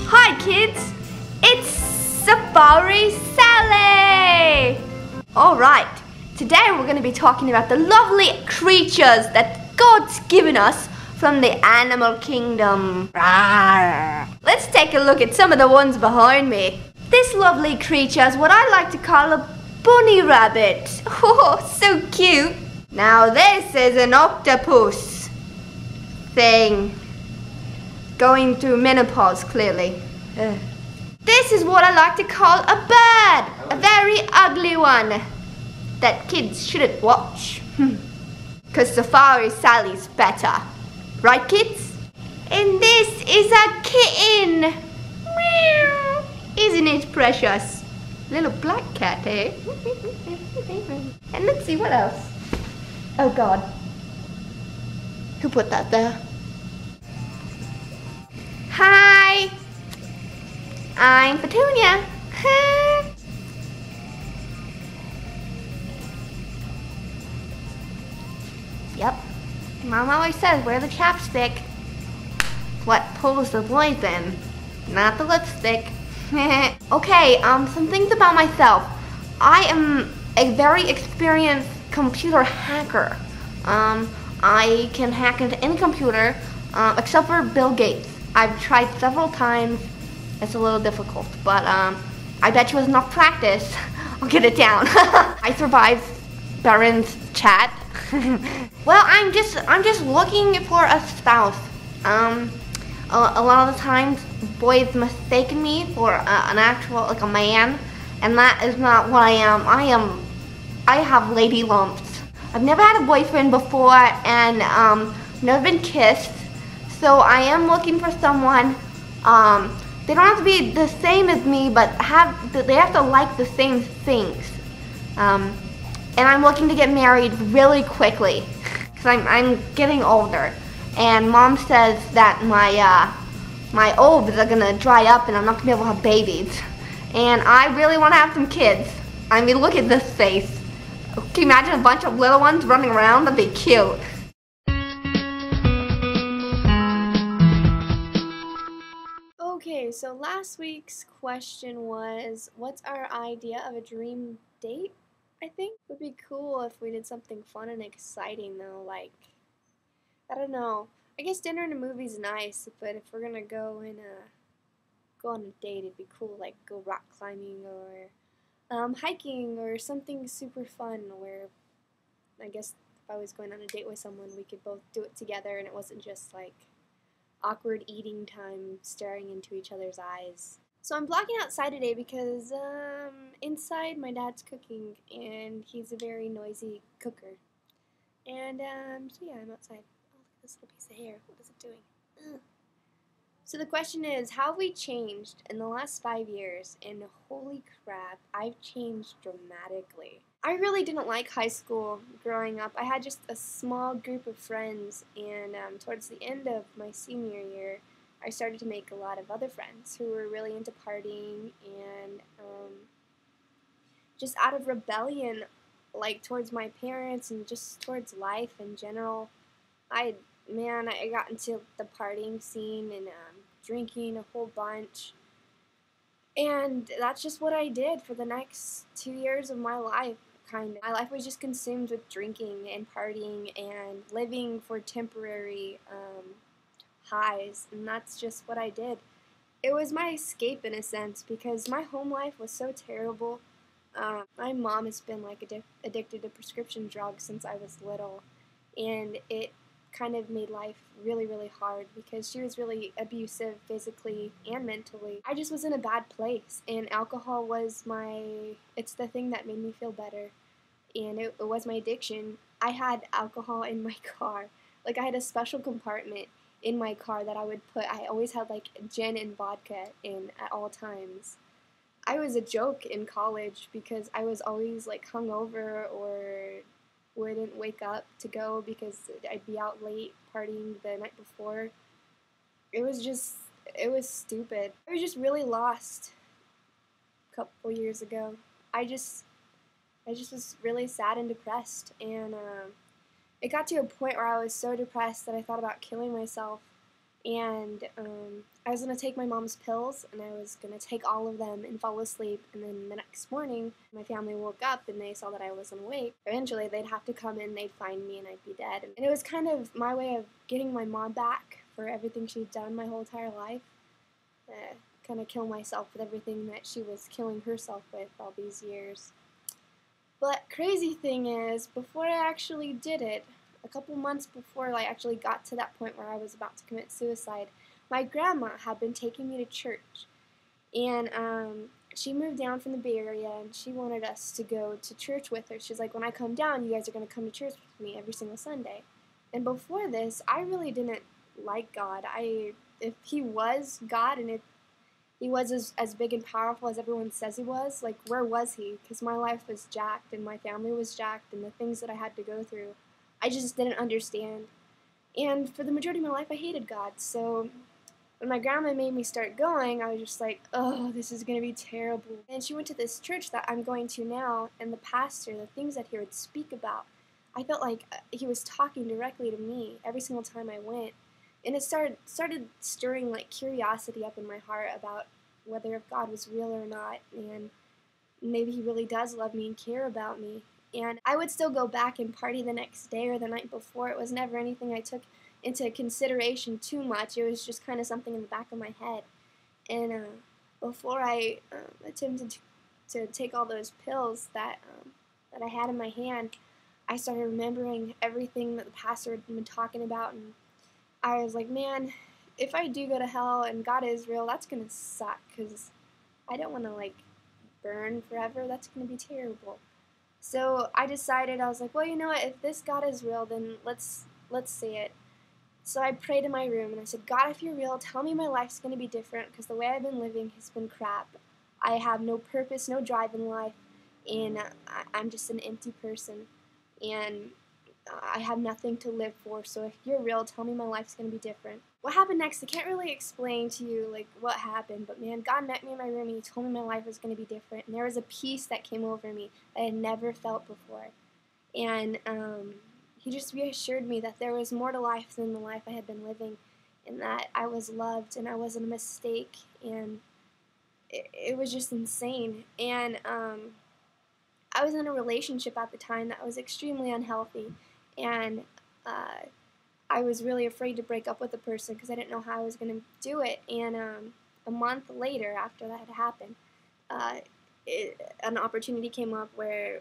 Hi kids, it's Safari Sally! Alright, today we're going to be talking about the lovely creatures that God's given us from the animal kingdom. Let's take a look at some of the ones behind me. This lovely creature is what I like to call a bunny rabbit. Oh, so cute. Now this is an octopus thing. Going through menopause, clearly. This is what I like to call a bird. A very ugly one that kids shouldn't watch. Because Safari Sally's better. Right, kids? And this is a kitten. Meow. Isn't it precious? Little black cat, eh? And let's see what else. Oh God. Who put that there? Hi. I'm Petunia. Yep. Mom always says wear the chapstick. What pulls the boys in, not the lipstick. Okay, some things about myself. I am a very experienced computer hacker. I can hack into any computer except for Bill Gates. I've tried several times. It's a little difficult, but I bet you with enough practice, I'll get it down. I survived Baron's chat. Well, I'm just looking for a spouse. A lot of the times, boys mistaken me for an actual, like a man, and that is not what I am. I have lady lumps. I've never had a boyfriend before, and never been kissed. So I am looking for someone. They don't have to be the same as me, but they have to like the same things. And I'm looking to get married really quickly, because I'm getting older. And Mom says that my ovaries are gonna dry up and I'm not gonna be able to have babies. And I really want to have some kids. I mean, look at this face. Can you imagine a bunch of little ones running around? That'd be cute. Okay, so last week's question was, what's our idea of a dream date? I think would be cool if we did something fun and exciting though, like, I don't know. I guess dinner and a movie's nice, but if we're gonna go on a date, it'd be cool, like go rock climbing or hiking or something super fun where I guess if I was going on a date with someone, we could both do it together and it wasn't just like awkward eating time staring into each other's eyes. So I'm blocking outside today because inside my dad's cooking and he's a very noisy cooker. And so yeah, I'm outside. Oh, look at this little piece of hair. What is it doing? Ugh. So the question is, how have we changed in the last 5 years? And holy crap, I've changed dramatically. I really didn't like high school growing up. I had just a small group of friends, and towards the end of my senior year, I started to make a lot of other friends who were really into partying and just out of rebellion, like towards my parents and just towards life in general. I got into the partying scene and drinking a whole bunch. And that's just what I did for the next 2 years of my life, kind of. My life was just consumed with drinking and partying and living for temporary highs, and that's just what I did. It was my escape in a sense because my home life was so terrible. My mom has been like addicted to prescription drugs since I was little, and it kind of made life really, really hard because she was really abusive physically and mentally. I just was in a bad place, and alcohol was it's the thing that made me feel better, and it was my addiction. I had alcohol in my car. Like, I had a special compartment in my car that I always had like gin and vodka in at all times. I was a joke in college because I was always like hungover or wouldn't wake up to go because I'd be out late partying the night before. It was stupid. I was just really lost a couple years ago. I just was really sad and depressed, and it got to a point where I was so depressed that I thought about killing myself, and I was going to take my mom's pills, and I was going to take all of them and fall asleep, and then the next morning my family woke up and they saw that I wasn't awake. Eventually they'd have to come in, they'd find me, and I'd be dead. And it was kind of my way of getting my mom back for everything she'd done my whole entire life. Kind of kill myself with everything that she was killing herself with all these years. But crazy thing is, before I actually did it, a couple months before I actually got to that point where I was about to commit suicide, my grandma had been taking me to church. And she moved down from the Bay Area, and she wanted us to go to church with her. She's like, when I come down, you guys are going to come to church with me every single Sunday. And before this, I really didn't like God. If he was God, and if he was as big and powerful as everyone says he was, like, where was he? Because my life was jacked, and my family was jacked, and the things that I had to go through, I just didn't understand. And for the majority of my life, I hated God. So when my grandma made me start going, I was just like, oh, this is going to be terrible. And she went to this church that I'm going to now, and the pastor, the things that he would speak about, I felt like he was talking directly to me every single time I went. And it started stirring like curiosity up in my heart about whether if God was real or not, and maybe he really does love me and care about me. And I would still go back and party the next day or the night before. It was never anything I took into consideration too much. It was just kind of something in the back of my head. And before I attempted to take all those pills that I had in my hand, I started remembering everything that the pastor had been talking about, and I was like, man, if I do go to hell and God is real, that's going to suck, because I don't want to, like, burn forever. That's going to be terrible. So I decided, I was like, well, you know what, if this God is real, then let's see it. So I prayed in my room, and I said, God, if you're real, tell me my life's going to be different, because the way I've been living has been crap. I have no purpose, no drive in life, and I'm just an empty person. And I have nothing to live for, so if you're real, tell me my life's going to be different. What happened next, I can't really explain to you, like, what happened, but man, God met me in my room, and he told me my life was going to be different, and there was a peace that came over me that I had never felt before. And he just reassured me that there was more to life than the life I had been living, and that I was loved, and I wasn't a mistake, and it was just insane. And I was in a relationship at the time that was extremely unhealthy, and I was really afraid to break up with the person because I didn't know how I was going to do it. And a month later, after that had happened, an opportunity came up where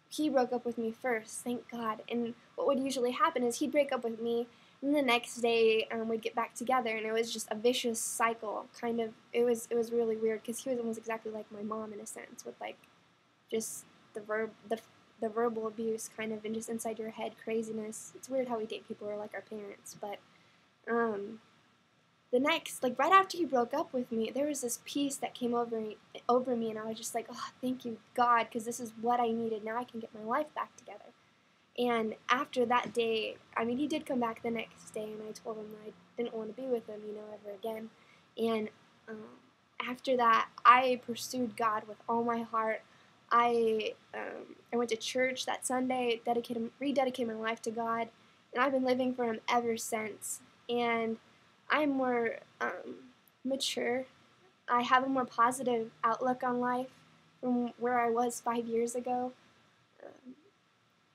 he broke up with me first, thank God. And what would usually happen is he'd break up with me, and the next day we'd get back together, and it was just a vicious cycle. Kind of, it was really weird, because he was almost exactly like my mom in a sense, with like just the verbal abuse, kind of, and just inside your head craziness. It's weird how we date people who are like our parents. But the next, like right after he broke up with me, there was this peace that came over me, and I was just like, oh, thank you, God, because this is what I needed. Now I can get my life back together. And after that day, I mean, he did come back the next day, and I told him I didn't want to be with him, ever again. And after that, I pursued God with all my heart. I went to church that Sunday, rededicated my life to God, and I've been living for him ever since. And I'm more mature. I have a more positive outlook on life from where I was 5 years ago.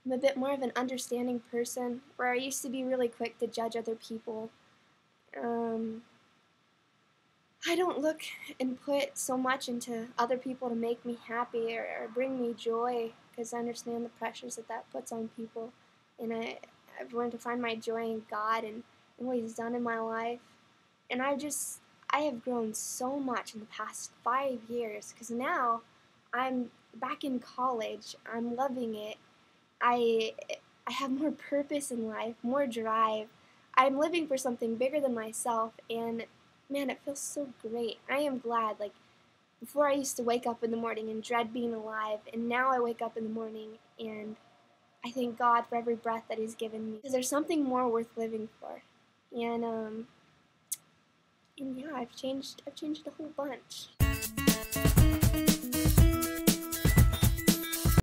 I'm a bit more of an understanding person, where I used to be really quick to judge other people. I don't look and put so much into other people to make me happy or bring me joy, because I understand the pressures that puts on people. And I've learned to find my joy in God and what he's done in my life. And I have grown so much in the past 5 years, because now I'm back in college. I'm loving it. I have more purpose in life, more drive. I'm living for something bigger than myself, and man, it feels so great. I am glad. Like, before I used to wake up in the morning and dread being alive, and now I wake up in the morning and I thank God for every breath that he's given me, because there's something more worth living for. And yeah, I've changed a whole bunch.